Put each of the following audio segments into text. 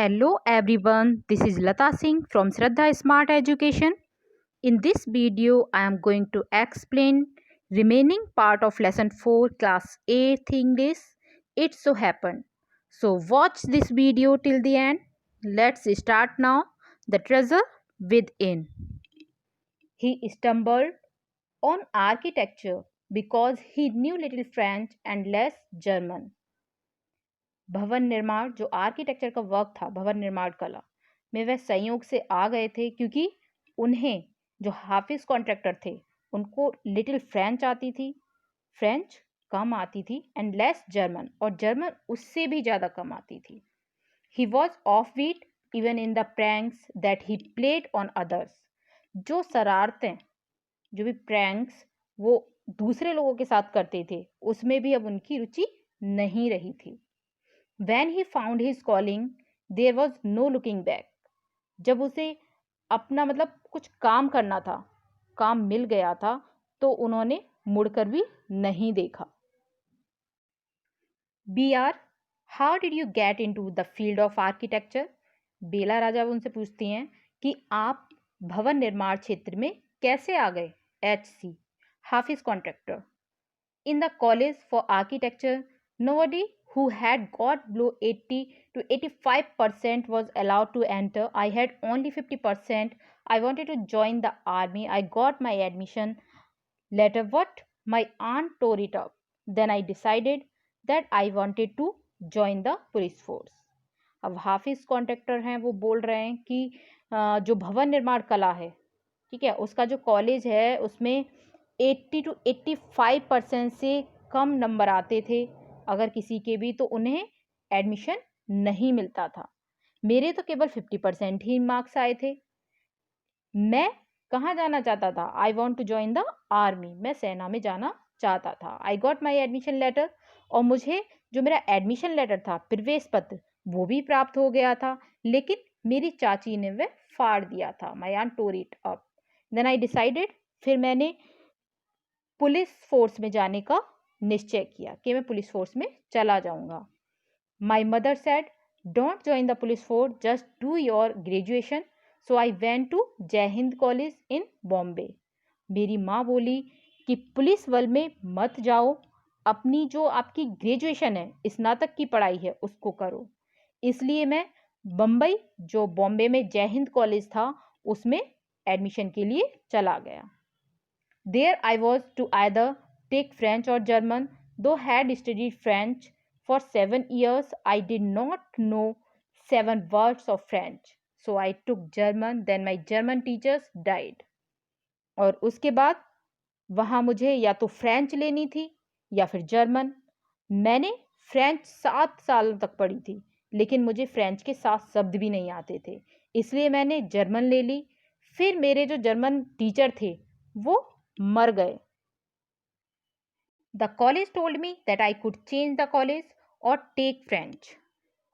Hello everyone, this is Lata Singh from Shraddha Smart Education. In this video, I am going to explain remaining part of lesson 4 class 8 English. It so happened. So watch this video till the end. Let's start now. The treasure within. He stumbled on architecture because he knew little French and less German. भवन निर्माण जो architecture का work था, भवन निर्माण कला में वह संयोग से आ गए थे क्योंकि उन्हें जो हाफिज कॉन्ट्रैक्टर थे उनको लिटिल फ्रेंच आती थी, फ्रेंच कम आती थी एंड लेस जर्मन, और जर्मन उससे भी ज़्यादा कम आती थी. He was off beat even in the pranks that he played on others. जो शरारतें, जो भी प्रैंक्स वो दूसरे लोगों के साथ करते थे उसमें भी अब उनकी रुचि नहीं रही थी. When he found his calling, there was no looking back. जब उसे अपना कुछ काम करना था, काम मिल गया था, तो उन्होंने मुड़कर भी नहीं देखा. BR, how did you get into the field of architecture? बेला राजा उनसे पूछती हैं कि आप भवन निर्माण क्षेत्र में कैसे आ गए. HC, Hafiz contractor. In the college for architecture, nobody who had got below 80 to 85% was allowed to enter. I had only 50%. I wanted to join the army. I got my admission letter. What? My aunt tore it up. Then I decided that I wanted to join the police force. अब हाफिज contractor हैं, वो बोल रहे हैं कि जो भवन निर्माण कला है, ठीक है, उसका जो कॉलेज है उसमें 80 to 85% से कम नंबर आते थे अगर किसी के भी, तो उन्हें एडमिशन नहीं मिलता था. मेरे तो केवल 50% ही मार्क्स आए थे. मैं कहाँ जाना चाहता था? I want to join the army. मैं सेना में जाना चाहता था. I got my admission letter. और मुझे जो मेरा एडमिशन लेटर था, प्रवेश पत्र, वो भी प्राप्त हो गया था, लेकिन मेरी चाची ने वह फाड़ दिया था. My aunt tore it up. Then I decided, फिर मैंने पुलिस फोर्स में जाने का निश्चय किया कि मैं पुलिस फोर्स में चला जाऊंगा. My mother said, don't join the police force, just do your graduation. So I went to Jai Hind college in Bombay. मेरी माँ बोली कि पुलिस बल में मत जाओ, अपनी जो आपकी ग्रेजुएशन है, स्नातक की पढ़ाई है, उसको करो. इसलिए मैं बम्बई, जो बॉम्बे में जय हिंद कॉलेज था, उसमें एडमिशन के लिए चला गया. There I was to either take French or German. Though had studied French for 7 years, I did not know 7 words of French. So I took German. Then my German teachers died. और उसके बाद वहाँ मुझे या तो French लेनी थी या फिर जर्मन. मैंने फ्रेंच 7 साल तक पढ़ी थी, लेकिन मुझे फ्रेंच के 7 शब्द भी नहीं आते थे, इसलिए मैंने जर्मन ले ली. फिर मेरे जो जर्मन टीचर थे वो मर गए. The college told me that I could change the college और टेक फ्रेंच.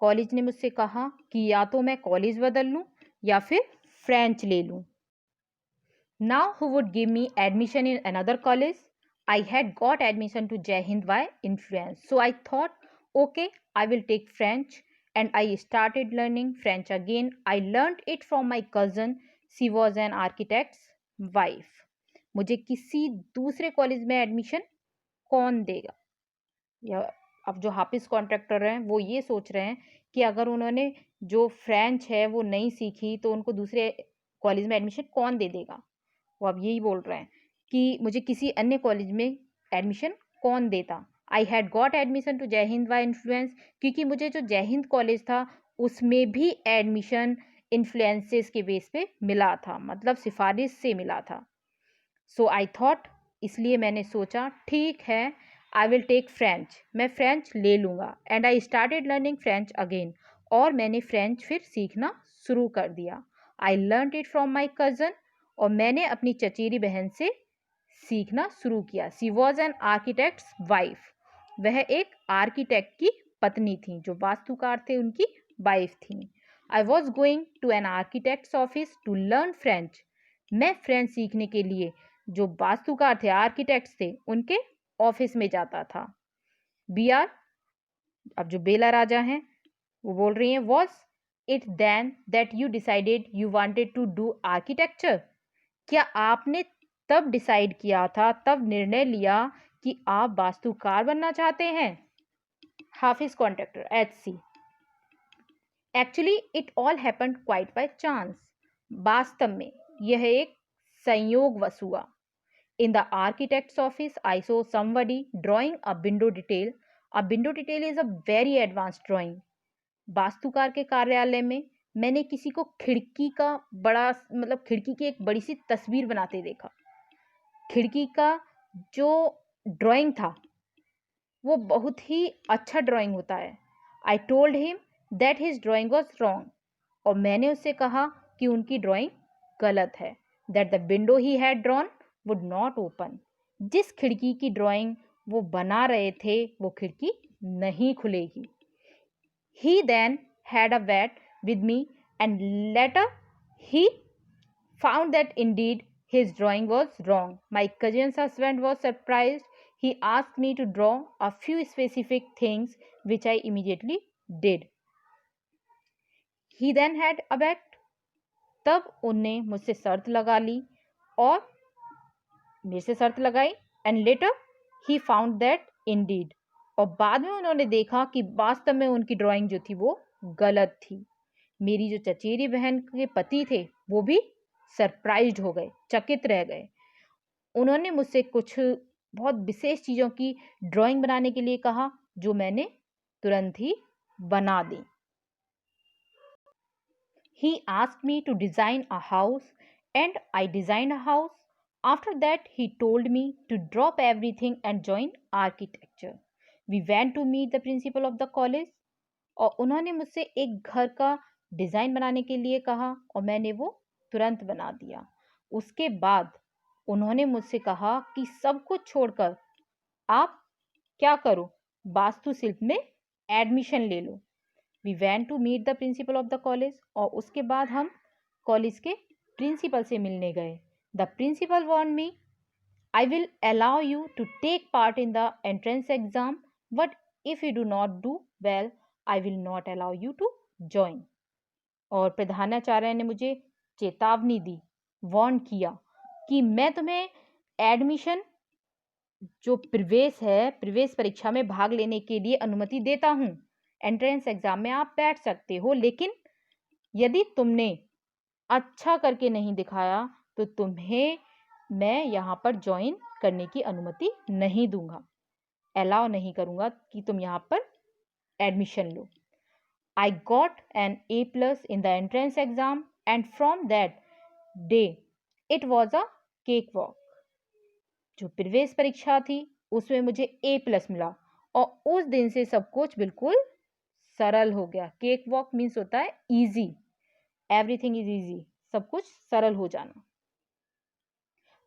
कॉलेज ने मुझसे कहा कि या तो मैं कॉलेज बदल लूँ या फिर फ्रेंच ले लूँ. Now who would give me admission in another college? I had got admission to Jai Hind by influence. So I thought, okay, I will take French. And I started learning French again. I learn it from my cousin. She was an architect's wife. मुझे किसी दूसरे college में admission कौन देगा? या अब जो हाफिज contractor हैं वो ये सोच रहे हैं कि अगर उन्होंने जो फ्रेंच है वो नहीं सीखी तो उनको दूसरे कॉलेज में एडमिशन कौन दे देगा. वो अब यही बोल रहे हैं कि मुझे किसी अन्य कॉलेज में एडमिशन कौन देता. I had got admission to Jai Hind by influence, क्योंकि मुझे जो जय हिंद कॉलेज था उसमें भी एडमिशन इन्फ्लुएंसेस के बेस पे मिला था, मतलब सिफारिश से मिला था. सो आई थॉट, इसलिए मैंने सोचा ठीक है, आई विल टेक फ्रेंच, मैं फ्रेंच ले लूँगा. And I started learning French again. और मैंने फ्रेंच फिर सीखना शुरू कर दिया. आई learn it from my cousin. और मैंने अपनी चचेरी बहन से सीखना शुरू किया. She was an architect's wife. वह एक आर्किटेक्ट की पत्नी थी, जो वास्तुकार थे उनकी वाइफ थी. I was going to an architect's office to learn French. मैं फ्रेंच सीखने के लिए जो वास्तुकार थे, आर्किटेक्ट्स थे, उनके ऑफिस में जाता था. BR, अब जो बेला राजा हैं वो बोल रही हैं, was it then that you decided you wanted to do architecture? क्या आपने तब डिसाइड किया था, तब निर्णय लिया कि आप वास्तुकार बनना चाहते हैं? Hafeez Contractor HC: actually it all happened quite by chance. वास्तव में यह एक संयोगवश हुआ। In the architect's office, I saw somebody drawing a window detail. A window detail is a very advanced drawing. वास्तुकार के कार्यालय में मैंने किसी को खिड़की का बड़ा खिड़की की एक बड़ी सी तस्वीर बनाते देखा। खिड़की का जो ड्राइंग था वो बहुत ही अच्छा ड्राइंग होता है। I told him that his drawing was wrong, और मैंने उससे कहा कि उनकी ड्राइंग गलत है। That the window he had drawn would not open. जिस खिड़की की ड्राइंग वो बना रहे थे वो खिड़की नहीं खुलेगी। He then had a bet with me, and later he found that indeed his drawing was wrong. My cousin's husband was surprised. He asked me to draw a few specific things, which I immediately did. He then had a bet. तब उनने मुझसे शर्त लगा ली और मेरे से शर्त लगाई। And later he found that Indeed, और बाद में उन्होंने देखा कि वास्तव में उनकी ड्राइंग जो थी वो गलत थी। मेरी जो चचेरी बहन के पति थे वो भी सरप्राइज्ड हो गए, चकित रह गए। उन्होंने मुझसे कुछ बहुत विशेष चीज़ों की ड्राइंग बनाने के लिए कहा जो मैंने तुरंत ही बना दी। He asked me to design a house, and I designed a house. After that, he told me to drop everything and join architecture. We went to meet the principal of the college. और उन्होंने मुझसे एक घर का design बनाने के लिए कहा और मैंने वो तुरंत बना दिया। उसके बाद उन्होंने मुझसे कहा कि सब कुछ छोड़कर आप क्या करो, वास्तुशिल्प में एडमिशन ले लो। We went to meet the principal of the college, और उसके बाद हम कॉलेज के प्रिंसिपल से मिलने गए। The principal warn me, I will allow you to take part in the entrance exam, but if you do not do well I will not allow you to join. और प्रधानाचार्य ने मुझे चेतावनी दी, warn किया कि मैं तुम्हें एडमिशन जो प्रवेश परीक्षा में भाग लेने के लिए अनुमति देता हूँ। एंट्रेंस एग्जाम में आप बैठ सकते हो, लेकिन यदि तुमने अच्छा करके नहीं दिखाया तो तुम्हें मैं यहाँ पर ज्वाइन करने की अनुमति नहीं दूंगा, अलाउ नहीं करूँगा कि तुम यहाँ पर admission low. I got an A+ in the entrance exam, and from that day it was a cakewalk. जो प्रवेश परीक्षा थी उसमें मुझे A+ मिला और उस दिन से सब कुछ बिल्कुल सरल हो गया। केक वॉक मीन्स होता है ईजी, एवरीथिंग इज ईजी, सब कुछ सरल हो जाना।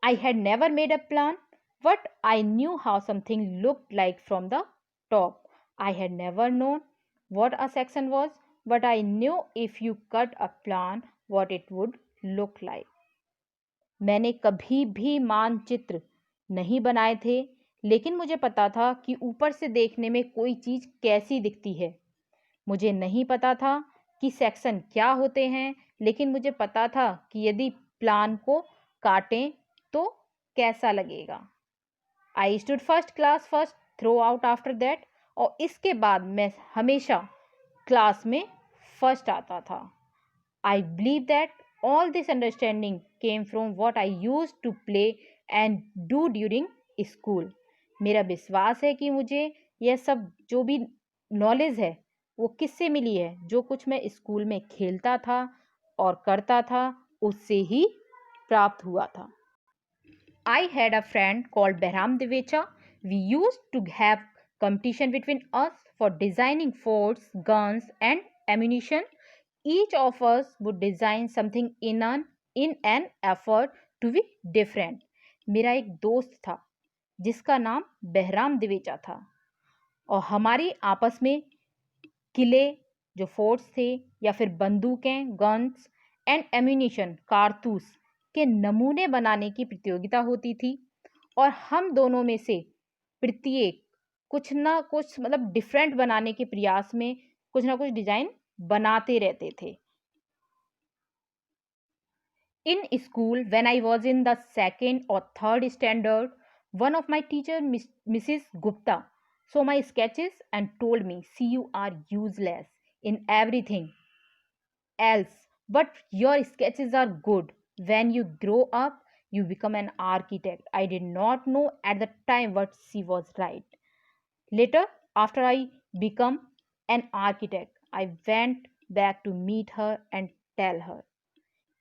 I had never made a plan, but I knew how something looked like from the top. I had never known what a section was, but I knew if you cut a plan what it would look like. मैंने कभी भी मानचित्र नहीं बनाए थे, लेकिन मुझे पता था कि ऊपर से देखने में कोई चीज़ कैसी दिखती है। मुझे नहीं पता था कि सेक्शन क्या होते हैं, लेकिन मुझे पता था कि यदि प्लान को काटें तो कैसा लगेगा। I stood first class first through out after that, और इसके बाद मैं हमेशा क्लास में फर्स्ट आता था। I believe that all this understanding came from what I used to play and do during school. मेरा विश्वास है कि मुझे यह सब जो भी नॉलेज है वो किससे मिली है, जो कुछ मैं स्कूल में खेलता था और करता था उससे ही प्राप्त हुआ था। I had a friend called Behram Devecha. We used to have competition between us for designing forts, guns and ammunition. Each of us would design something in an effort to be different. मेरा एक दोस्त था जिसका नाम बहराम दिवेचा था, और हमारी आपस में किले जो फोर्ट्स थे या फिर बंदूकें गन्स एंड एम्यूनिशन कारतूस के नमूने बनाने की प्रतियोगिता होती थी, और हम दोनों में से प्रत्येक कुछ ना कुछ डिफरेंट बनाने के प्रयास में कुछ ना कुछ डिज़ाइन बनाते रहते थे। In school, when I was in the second or third standard, one of my teacher, Mrs. Gupta, saw my sketches and told me, "See, you are useless in everything else, but your sketches are good. When you grow up, you become an architect." I did not know at the time what she was right. Later, after I become an architect, I went back to meet her and tell her.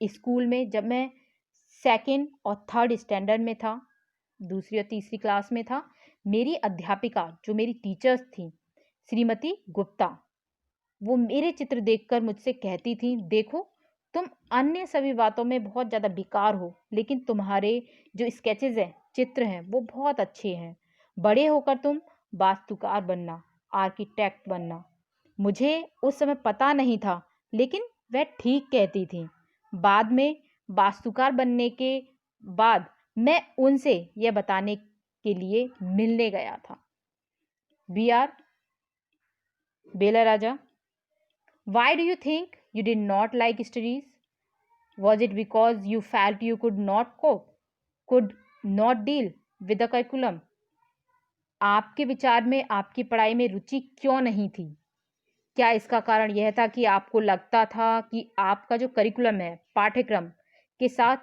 School में जब मैं second और third standard में था, दूसरी और तीसरी class में था, मेरी अध्यापिका जो मेरी टीचर्स थी श्रीमती गुप्ता, वो मेरे चित्र देखकर मुझसे कहती थी, देखो तुम अन्य सभी बातों में बहुत ज़्यादा बेकार हो, लेकिन तुम्हारे जो स्केचेस हैं, चित्र हैं, वो बहुत अच्छे हैं। बड़े होकर तुम वास्तुकार बनना, आर्किटेक्ट बनना। मुझे उस समय पता नहीं था, लेकिन वह ठीक कहती थी। बाद में वास्तुकार बनने के बाद मैं उनसे यह बताने के लिए मिलने गया था। B R Bela Raja, why do you think you did not like studies? Was it because you felt you could not cope, could not deal with the curriculum? आपके विचार में आपकी पढ़ाई में रुचि क्यों नहीं थी? क्या इसका कारण यह था कि आपको लगता था कि आपका जो करिकुलम है, पाठ्यक्रम के साथ,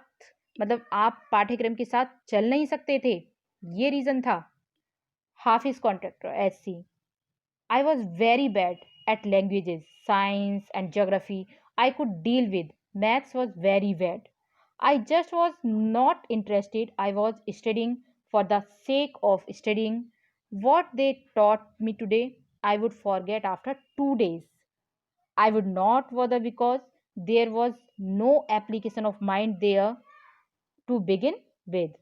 मतलब आप पाठ्यक्रम के साथ चल नहीं सकते थे, ये रीज़न था? हाफिज contractor SC, I was very bad at languages, science and geography I could deal with. Maths was very bad. I just was not interested. I was studying for the sake of studying. What they taught me today, I would forget after 2 days. I would not bother because there was no application of mind there to begin with.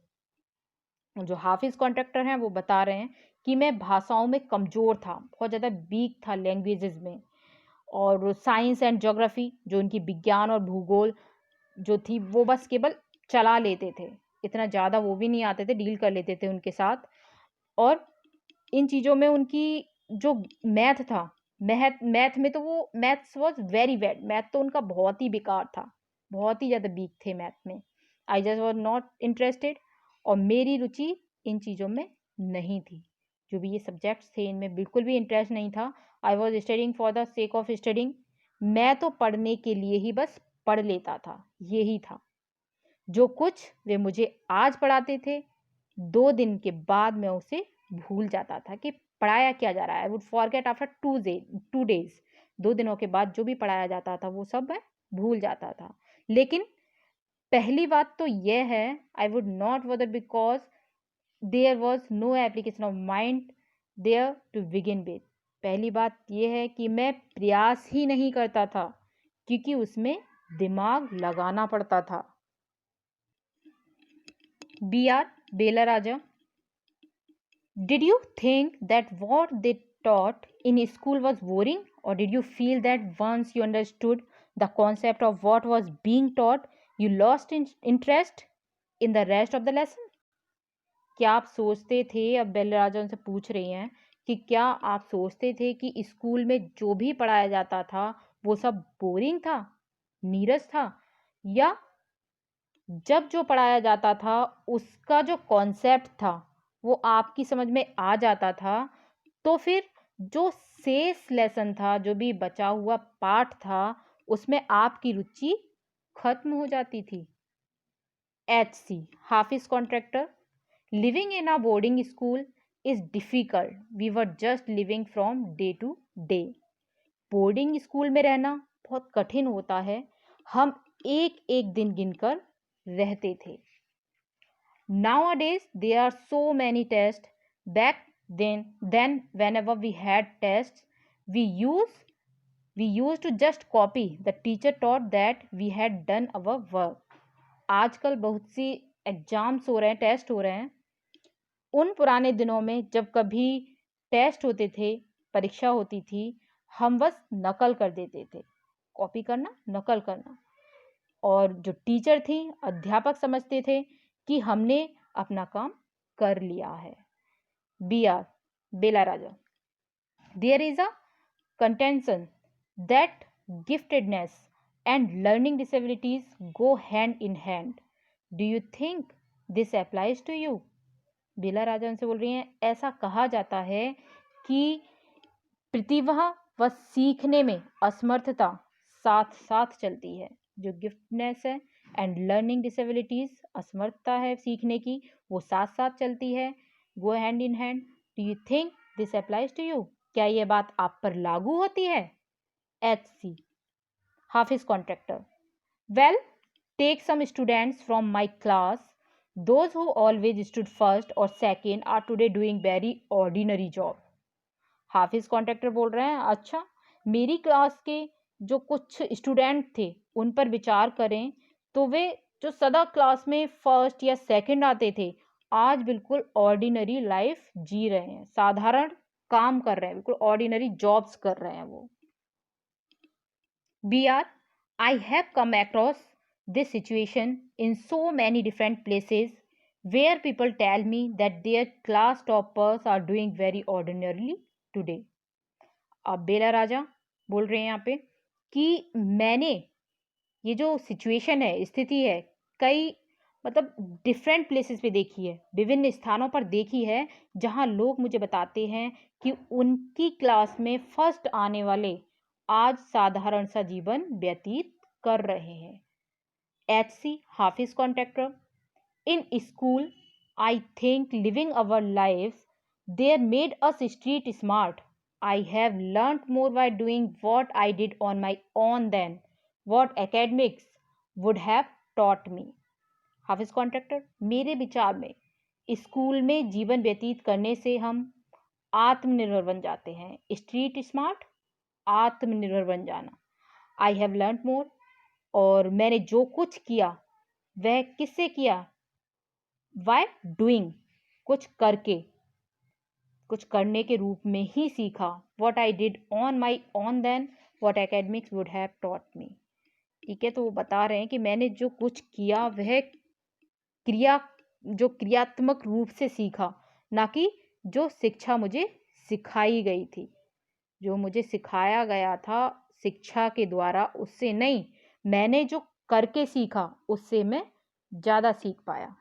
जो हाफिज contractor हैं वो बता रहे हैं कि मैं भाषाओं में कमज़ोर था, बहुत ज़्यादा वीक था लैंग्वेजेस में, और साइंस एंड ज्योग्राफी जो उनकी विज्ञान और भूगोल जो थी वो बस केवल चला लेते थे, इतना ज़्यादा वो भी नहीं आते थे, डील कर लेते थे उनके साथ। और इन चीज़ों में उनकी जो मैथ था, मैथ में तो वो maths was very bad, math तो उनका बहुत ही बेकार था, बहुत ही ज़्यादा वीक थे मैथ में। I just was not interested, और मेरी रुचि इन चीज़ों में नहीं थी। जो भी ये सब्जेक्ट्स थे इनमें बिल्कुल भी इंटरेस्ट नहीं था। I was studying for the sake of studying, मैं तो पढ़ने के लिए ही बस पढ़ लेता था, यही था। जो कुछ वे मुझे आज पढ़ाते थे, 2 दिन के बाद मैं उसे भूल जाता था कि पढ़ाया क्या जा रहा है। I would forget after 2 days. 2 दिनों के बाद जो भी पढ़ाया जाता था वो सब मैं भूल जाता था। लेकिन पहली बात तो यह है, I would not bother because there was no application of mind there to begin with. पहली बात यह है कि मैं प्रयास ही नहीं करता था, क्योंकि उसमें दिमाग लगाना पड़ता था। B R Bela Raja, did you think that what they taught in school was boring, or did you feel that once you understood the concept of what was being taught, you lost interest in the rest of the lesson? क्या आप सोचते थे, अब बेला राजा उनसे पूछ रही हैं कि क्या आप सोचते थे कि स्कूल में जो भी पढ़ाया जाता था वो सब बोरिंग था, नीरस था, या जब जो पढ़ाया जाता था उसका जो कॉन्सेप्ट था वो आपकी समझ में आ जाता था, तो फिर जो शेष लेसन था, जो भी बचा हुआ पाठ था, उसमें आपकी रुचि खत्म हो जाती थी? HC, Hafiz Contractor, living in a boarding school is difficult, we were just living from day to day. Boarding school में रहना बहुत कठिन होता है, हम एक एक दिन गिनकर रहते थे। Nowadays there are so many tests. Back then whenever we had tests, we used to just copy. The teacher taught that we had done our work. आजकल बहुत सी एग्जाम्स हो रहे हैं, टेस्ट हो रहे हैं। उन पुराने दिनों में जब कभी टेस्ट होते थे, परीक्षा होती थी, हम बस नकल कर देते थे। कॉपी करना, नकल करना, और जो टीचर थी, अध्यापक समझते थे कि हमने अपना काम कर लिया है। B R Bela Raja, there is a contention that giftedness and learning disabilities go hand in hand. Do you think this applies to you? बेला राजा उनसे बोल रही हैं, ऐसा कहा जाता है कि प्रतिभा व सीखने में असमर्थता साथ साथ चलती है। जो गिफ्टनेस है एंड लर्निंग डिसेबिलिटीज, असमर्थता है सीखने की, वो साथ साथ चलती है, go hand in hand. Do you think this applies to you? क्या ये बात आप पर लागू होती है? HC, Hafiz Contractor, well, take some students from my class, those who always stood first or second are today doing very ordinary job. Hafiz contractor बोल रहे हैं, अच्छा मेरी क्लास के जो कुछ स्टूडेंट थे उन पर विचार करें तो वे जो सदा क्लास में फर्स्ट या सेकंड आते थे आज बिल्कुल ऑर्डिनरी लाइफ जी रहे हैं, साधारण काम कर रहे हैं, बिल्कुल ऑर्डिनरी जॉब्स कर रहे हैं वो। BR, I have come across this situation in so many different places where people tell me that their class toppers are doing very ordinarily today. अब बेला राजा बोल रहे हैं यहाँ पे कि मैंने ये जो सिचुएशन है, स्थिति है, कई मतलब डिफरेंट प्लेसेस पे देखी है, विभिन्न स्थानों पर देखी है, जहाँ लोग मुझे बताते हैं कि उनकी क्लास में फर्स्ट आने वाले आज साधारण सा जीवन व्यतीत कर रहे हैं। HC, Hafiz Contractor, in school I think living our life there made us street smart. I have learnt more by doing what I did on my own than what academics would have taught me. Hafiz contractor, मेरे विचार में school में जीवन व्यतीत करने से हम आत्मनिर्भर बन जाते हैं। स्ट्रीट स्मार्ट, आत्मनिर्भर बन जाना। आई हैव लर्न मोर, और मैंने जो कुछ किया वह किससे किया? बाय डूइंग, कुछ करके, कुछ करने के रूप में ही सीखा। What I did on my own than what academics would have taught me. ठीक है, तो वो बता रहे हैं कि मैंने जो कुछ किया वह क्रियात्मक रूप से सीखा, ना कि जो शिक्षा मुझे सिखाई गई थी, जो मुझे सिखाया गया था शिक्षा के द्वारा उससे नहीं, मैंने जो करके सीखा उससे मैं ज़्यादा सीख पाया।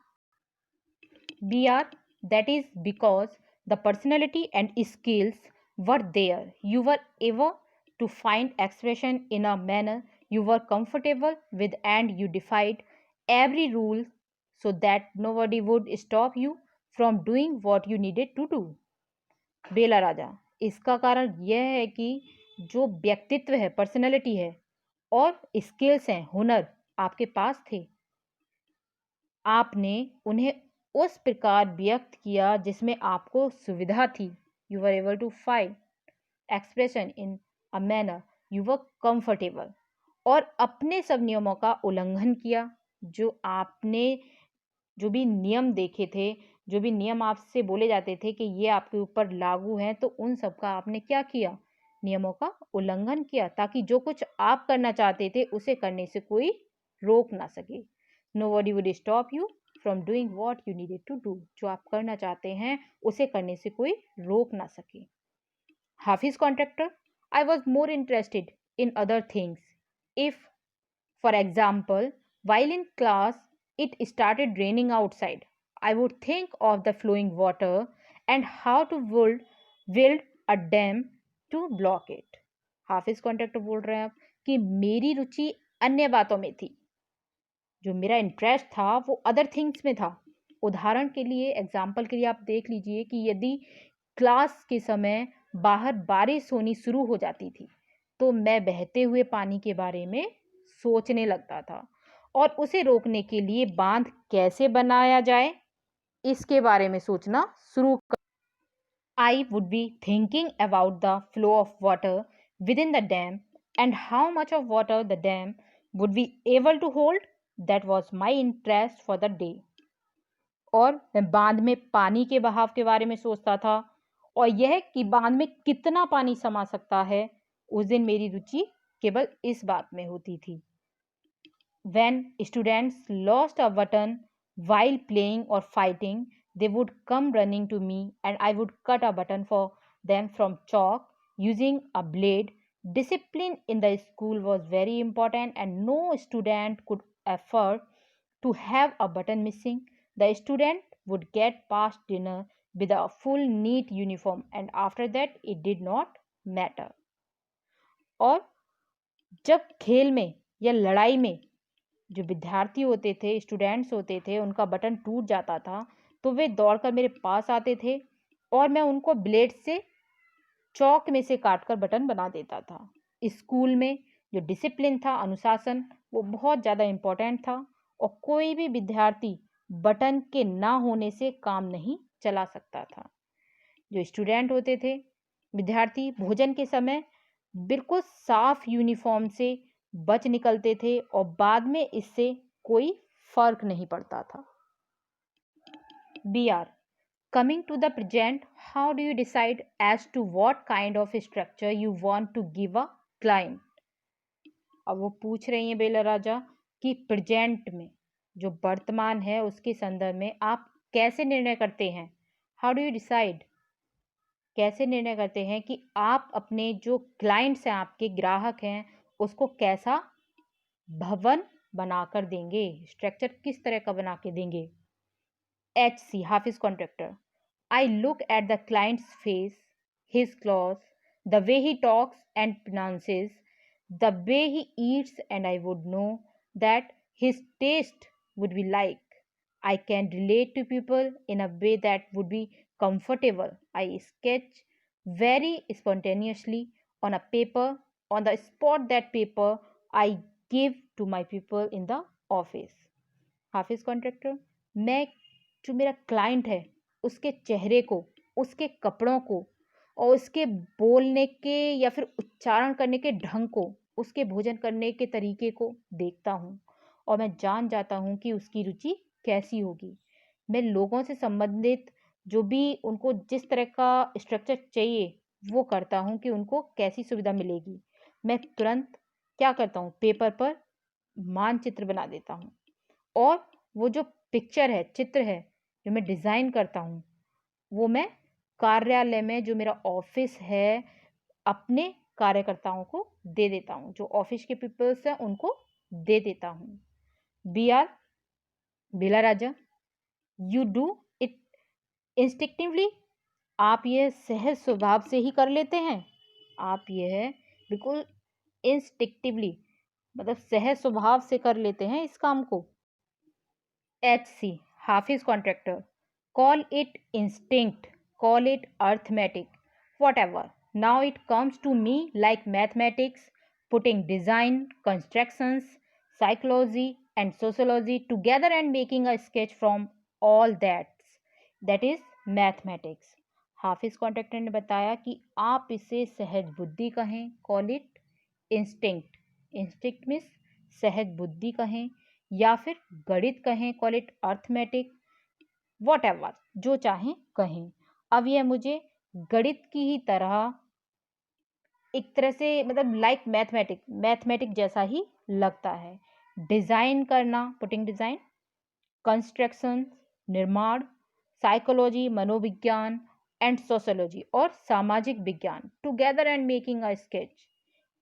BR, that is because the personality and skills were there. You were able to find expression in a manner you were comfortable with, and you defied every rule so that nobody would stop you from doing what you needed to do. बेला राजा, इसका कारण यह है कि जो व्यक्तित्व है, personality है, और स्किल्स हैं, हुनर आपके पास थे, आपने उन्हें उस प्रकार व्यक्त किया जिसमें आपको सुविधा थी। You were able to find expression in a manner you were comfortable, और अपने सब नियमों का उल्लंघन किया। जो आपने जो भी नियम देखे थे, जो भी नियम आपसे बोले जाते थे कि ये आपके ऊपर लागू हैं, तो उन सब का आपने क्या किया? नियमों का उल्लंघन किया, ताकि जो कुछ आप करना चाहते थे उसे करने से कोई रोक ना सके। Nobody would stop you from doing what you needed to do. जो आप करना चाहते हैं उसे करने से कोई रोक ना सके। हाफिज contractor, I was more interested in other things. If, for example, while in class it started raining outside, I would think of the flowing water and how to build a dam to block it. Hafiz contractor बोल रहे हैं कि मेरी रुचि अन्य बातों में थी, जो मेरा इंटरेस्ट था वो अदर थिंग्स में था। उदाहरण के लिए, एग्जाम्पल के लिए आप देख लीजिए कि यदि क्लास के समय बाहर बारिश होनी शुरू हो जाती थी तो मैं बहते हुए पानी के बारे में सोचने लगता था, और उसे रोकने के लिए बांध कैसे बनाया जाए इसके बारे में सोचना शुरू कर। I would be thinking about the flow of water within the dam and how much of water the dam would be able to hold. That was my interest for the day. और मैं बांध में पानी के बहाव के बारे में सोचता था, और यह कि बांध में कितना पानी समा सकता है, उस दिन मेरी रुचि केवल इस बात में होती थी। When students lost a button while playing or fighting, they would come running to me and I would cut a button for them from chalk using a blade Discipline in the school was very important, and no student could afford to have a button missing. The student would get past dinner with a full neat uniform, and after that it did not matter. और जब खेल में या लड़ाई में जो विद्यार्थी होते थे, स्टूडेंट्स होते थे, उनका बटन टूट जाता था, तो वे दौड़कर मेरे पास आते थे और मैं उनको ब्लेड से चौक में से काटकर बटन बना देता था। स्कूल में जो डिसिप्लिन था, अनुशासन, वो बहुत ज़्यादा इम्पोर्टेंट था और कोई भी विद्यार्थी बटन के ना होने से काम नहीं चला सकता था। जो स्टूडेंट होते थे, विद्यार्थी, भोजन के समय बिल्कुल साफ यूनिफॉर्म से बच निकलते थे और बाद में इससे कोई फर्क नहीं पड़ता था। BR, coming to the present, how do you decide as to what kind of structure you want to give a client? अब वो पूछ रही हैं बेला राजा कि प्रेजेंट में, जो वर्तमान है, उसके संदर्भ में आप कैसे निर्णय करते हैं। हाउ डू यू डिसाइड, कैसे निर्णय करते हैं कि आप अपने जो क्लाइंट्स हैं, आपके ग्राहक हैं, उसको कैसा भवन बनाकर देंगे, स्ट्रक्चर किस तरह का बना के देंगे। HC, Hafiz contractor, I look at the client's face, his clothes, the way he talks and pronounces, the way he eats, and I would know that his taste would be like. I can relate to people in a way that would be comfortable. I sketch very spontaneously on a paper, on the spot. That paper I give to my people in the office. Hafiz contractor, मैं जो मेरा client है उसके चेहरे को, उसके कपड़ों को और उसके बोलने के या फिर उच्चारण करने के ढंग को, उसके भोजन करने के तरीके को देखता हूँ और मैं जान जाता हूँ कि उसकी रुचि कैसी होगी। मैं लोगों से संबंधित जो भी उनको जिस तरह का स्ट्रक्चर चाहिए वो करता हूँ कि उनको कैसी सुविधा मिलेगी। मैं तुरंत क्या करता हूँ, पेपर पर मानचित्र बना देता हूँ और वो जो पिक्चर है, चित्र है, जो मैं डिज़ाइन करता हूँ, वो मैं कार्यालय में, जो मेरा ऑफिस है, अपने कार्यकर्ताओं को दे देता हूँ, जो ऑफिस के पीपल्स हैं उनको दे देता हूँ। BR, Bela Raja, you do it instinctively, आप ये सहज स्वभाव से ही कर लेते हैं। आप यह बिल्कुल इंस्टिंक्टिवली, मतलब सहज स्वभाव से कर लेते हैं इस काम को। HC, Hafiz contractor, call it instinct, call it arithmetic, whatever. Now it comes to me like mathematics, putting design, constructions, psychology, and sociology together and making a sketch from all that. That is mathematics. Hafiz contractor ने बताया कि आप इसे सहज बुद्धि कहें, call it instinct, instinct means सहज बुद्धि कहें, या फिर गणित कहें, call it arithmetic, what ever, जो चाहें कहें। अब यह मुझे गणित की ही तरह, एक तरह से मतलब लाइक मैथमेटिक जैसा ही लगता है। डिज़ाइन करना, पुटिंग डिज़ाइन, कंस्ट्रक्शन, निर्माण, साइकोलॉजी, मनोविज्ञान, एंड सोशोलॉजी और सामाजिक विज्ञान, together and making a sketch,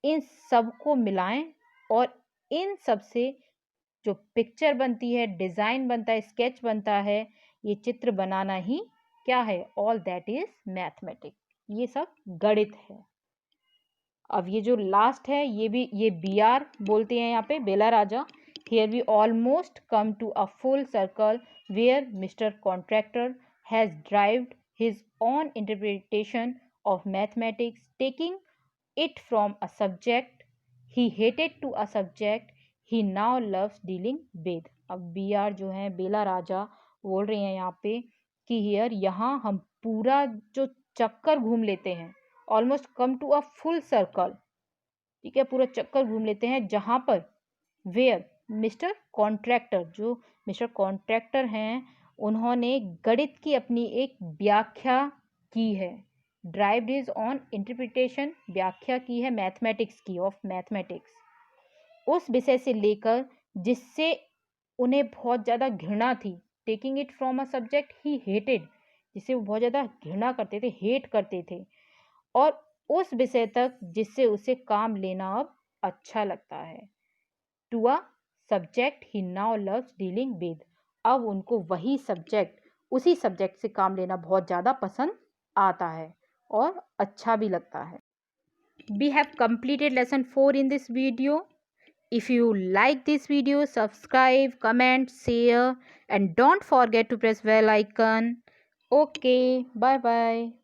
इन सब को मिलाएं और इन सब से जो पिक्चर बनती है, डिज़ाइन बनता है, स्केच बनता है, ये चित्र बनाना ही क्या है, ऑल दैट इज मैथमेटिक, ये सब गणित है। अब ये जो लास्ट है ये BR बोलते हैं यहाँ पे, Bela Raja. Here we almost come to a full circle where mister Contractor has derived his own interpretation of mathematics, taking it from a subject he hated to a subject he now loves dealing with. अब BR जो है, बेला राजा बोल रहे हैं यहाँ पे कि here, यहाँ हम पूरा जो चक्कर घूम लेते हैं, almost come to a full circle, ठीक है, पूरा चक्कर घूम लेते हैं, जहाँ पर वेयर मिस्टर कॉन्ट्रैक्टर, जो मिस्टर कॉन्ट्रैक्टर हैं, उन्होंने गणित की अपनी एक व्याख्या की है, ड्राइव्ड हिज ऑन इंटरप्रिटेशन, व्याख्या की है मैथमेटिक्स की, ऑफ मैथमेटिक्स, उस विषय से लेकर जिससे उन्हें बहुत ज़्यादा घृणा थी, taking it from a subject he hated, जिसे वो बहुत ज़्यादा घृणा करते थे, हेट करते थे, और उस विषय तक जिससे उसे काम लेना अब अच्छा लगता है। To a subject he now loves dealing with, अब उनको वही सब्जेक्ट, उसी सब्जेक्ट से काम लेना बहुत ज़्यादा पसंद आता है और अच्छा भी लगता है। We have completed lesson 4 in this video. If you like this video, subscribe, comment, share, and don't forget to press bell icon. Okay, bye bye.